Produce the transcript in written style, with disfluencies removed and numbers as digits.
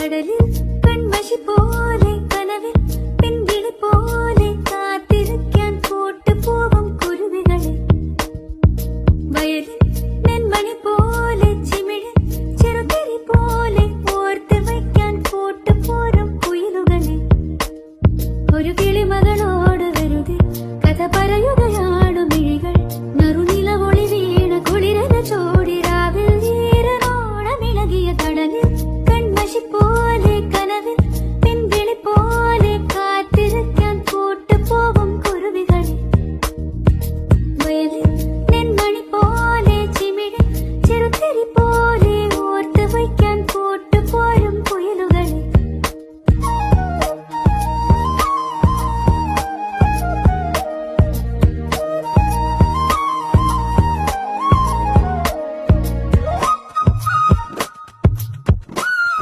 കടലിൽ കൺമഷി പോലെ കനവിൽ പെൺകിളി പോലെ കാത്തിരിക്കാൻ കൂട്ടുപോവും കുരുവികളെ വയലിൽ നെന്മണി പോലെ ചിമിഴി ചെറുതിരി പോലെ ഓർത്ത് വയ്ക്കാൻ കൂട്ടുപോരും കുയിലുകളെ ഒരു കിളിമകളോട് വെറുതെ കഥ പറയുകയാണു മിഴികൾ നറുനിലവൊളി വീണ കുളിരന ചോടി രാവിൽ ഈരനോളമിളകിയ കടലിൽ കൺമഷി